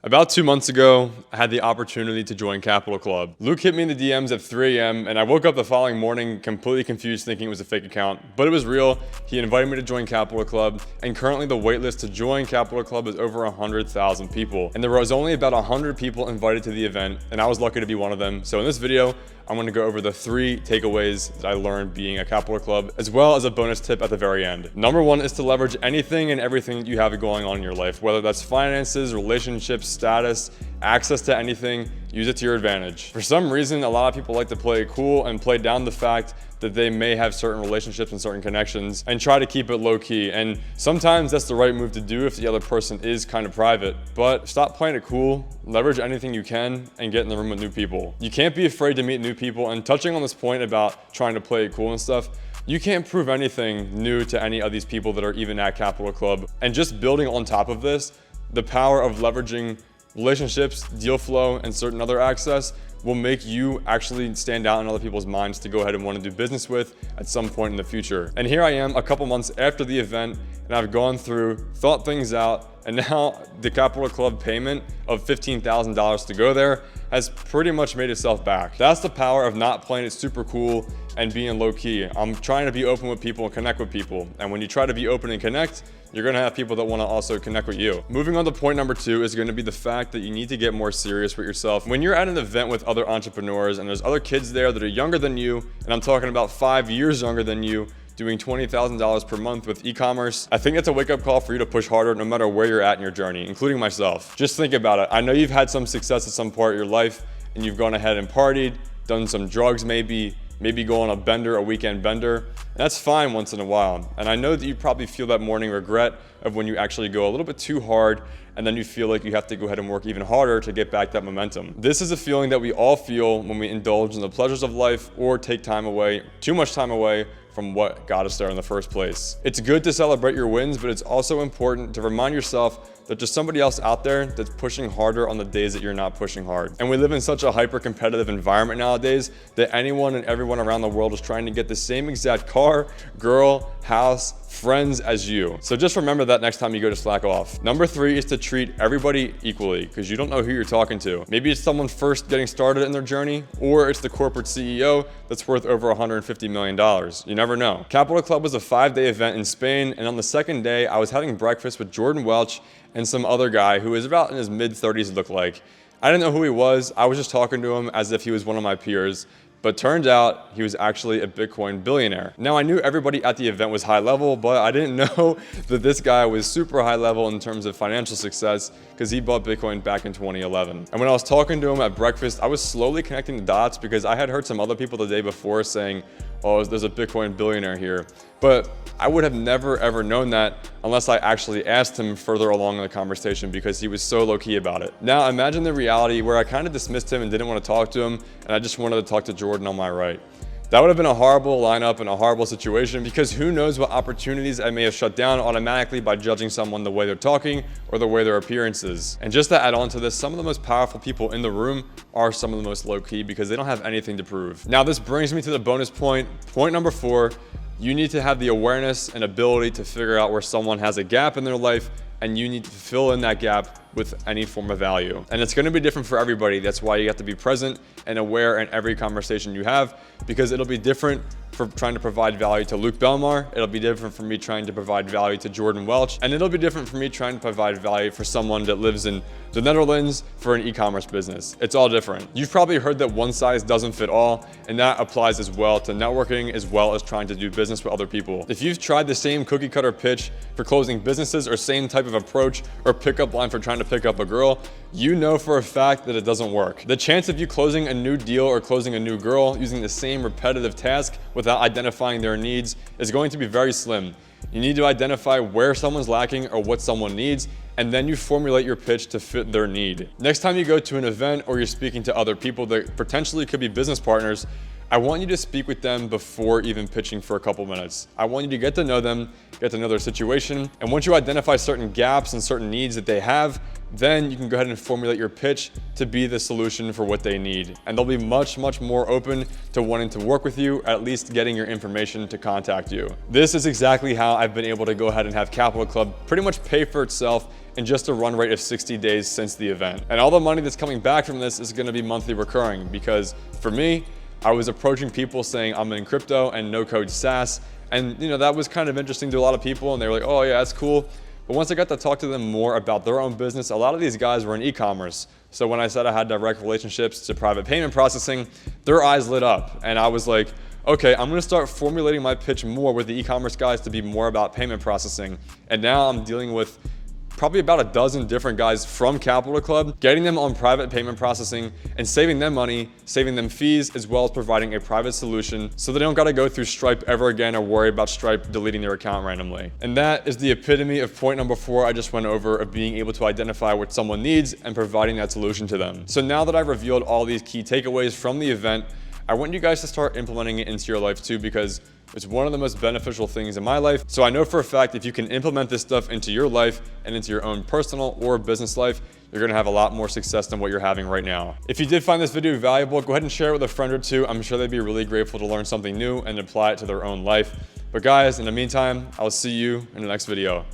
About 2 months ago, I had the opportunity to join Capital Club. Luke hit me in the DMs at 3 a.m. and I woke up the following morning completely confused thinking it was a fake account, but it was real. He invited me to join Capital Club, and currently the waitlist to join Capital Club is over 100,000 people. And there was only about 100 people invited to the event, and I was lucky to be one of them. So in this video, I'm going to go over the 3 takeaways that I learned being a Capital Club, as well as a bonus tip at the very end. Number 1 is to leverage anything and everything that you have going on in your life, whether that's finances, relationships, status, access to anything, use it to your advantage. For some reason, a lot of people like to play it cool and play down the fact that they may have certain relationships and certain connections and try to keep it low key. And sometimes that's the right move to do if the other person is kind of private, but stop playing it cool, leverage anything you can and get in the room with new people. You can't be afraid to meet new people. And touching on this point about trying to play it cool and stuff, you can't prove anything new to any of these people that are even at Capital Club. And just building on top of this, the power of leveraging relationships, deal flow, and certain other access will make you actually stand out in other people's minds to go ahead and want to do business with at some point in the future. And here I am a couple months after the event, and I've gone through, thought things out, and now the Capital Club payment of $15,000 to go there has pretty much made itself back. That's the power of not playing it super cool and being low key. I'm trying to be open with people and connect with people. And when you try to be open and connect, you're gonna have people that wanna also connect with you. Moving on to point number 2 is gonna be the fact that you need to get more serious with yourself. When you're at an event with other entrepreneurs and there's other kids there that are younger than you, and I'm talking about 5 years younger than you, doing $20,000 per month with e-commerce, I think it's a wake-up call for you to push harder no matter where you're at in your journey, including myself. Just think about it. I know you've had some success at some part of your life and you've gone ahead and partied, done some drugs maybe go on a bender, a weekend bender. And that's fine once in a while. And I know that you probably feel that morning regret of when you actually go a little bit too hard and then you feel like you have to go ahead and work even harder to get back that momentum. This is a feeling that we all feel when we indulge in the pleasures of life or take time away, too much time away from what got us there in the first place. It's good to celebrate your wins, but it's also important to remind yourself that there's somebody else out there that's pushing harder on the days that you're not pushing hard. And we live in such a hyper-competitive environment nowadays that anyone and everyone around the world is trying to get the same exact car, girl, house, friends as you. So just remember that next time you go to slack off. Number 3 is to treat everybody equally, because you don't know who you're talking to. Maybe it's someone first getting started in their journey, or it's the corporate CEO that's worth over $150 million. You never know. Capital Club was a 5-day event in Spain, and on the second day, I was having breakfast with Jordan Welch and some other guy who was about in his mid-30s, it looked like. I didn't know who he was. I was just talking to him as if he was one of my peers. But turns out he was actually a Bitcoin billionaire. Now I knew everybody at the event was high level, but I didn't know that this guy was super high level in terms of financial success because he bought Bitcoin back in 2011. And when I was talking to him at breakfast, I was slowly connecting the dots because I had heard some other people the day before saying, oh, there's a Bitcoin billionaire here. But I would have never ever known that unless I actually asked him further along in the conversation because he was so low key about it. Now imagine the reality where I kind of dismissed him and didn't want to talk to him, and I just wanted to talk to Jordan on my right. That would have been a horrible lineup and a horrible situation because who knows what opportunities I may have shut down automatically by judging someone the way they're talking or the way their appearance is. And just to add on to this, some of the most powerful people in the room are some of the most low key because they don't have anything to prove. Now this brings me to the bonus point. Point number 4, you need to have the awareness and ability to figure out where someone has a gap in their life, and you need to fill in that gap with any form of value. And it's gonna be different for everybody. That's why you have to be present and aware in every conversation you have, because it'll be different for trying to provide value to Luke Belmar. It'll be different for me trying to provide value to Jordan Welch. And it'll be different for me trying to provide value for someone that lives in the Netherlands for an e-commerce business. It's all different. You've probably heard that one size doesn't fit all, and that applies as well to networking as well as trying to do business with other people. If you've tried the same cookie cutter pitch for closing businesses or same type of approach or pickup line for trying to pick up a girl, you know for a fact that it doesn't work. The chance of you closing a new deal or closing a new girl using the same repetitive task without identifying their needs is going to be very slim. You need to identify where someone's lacking or what someone needs, and then you formulate your pitch to fit their need. Next time you go to an event or you're speaking to other people that potentially could be business partners, I want you to speak with them before even pitching for a couple minutes. I want you to get to know them, get to know their situation, and once you identify certain gaps and certain needs that they have, then you can go ahead and formulate your pitch to be the solution for what they need. And they'll be much, much more open to wanting to work with you, at least getting your information to contact you. This is exactly how I've been able to go ahead and have Capital Club pretty much pay for itself in just a run rate of 60 days since the event. And all the money that's coming back from this is gonna be monthly recurring, because for me, I was approaching people saying I'm in crypto and no code SAAS. And that was kind of interesting to a lot of people, and they were like, oh yeah, that's cool. But once I got to talk to them more about their own business, a lot of these guys were in e-commerce. So when I said I had direct relationships to private payment processing, their eyes lit up. And I was like, okay, I'm gonna start formulating my pitch more with the e-commerce guys to be more about payment processing. And now I'm dealing with probably about a dozen different guys from Capital Club, getting them on private payment processing and saving them money, saving them fees, as well as providing a private solution so they don't gotta go through Stripe ever again or worry about Stripe deleting their account randomly. And that is the epitome of point number 4 I just went over, of being able to identify what someone needs and providing that solution to them. So now that I've revealed all these key takeaways from the event, I want you guys to start implementing it into your life too, because it's one of the most beneficial things in my life. So I know for a fact, if you can implement this stuff into your life and into your own personal or business life, you're gonna have a lot more success than what you're having right now. If you did find this video valuable, go ahead and share it with a friend or two. I'm sure they'd be really grateful to learn something new and apply it to their own life. But guys, in the meantime, I'll see you in the next video.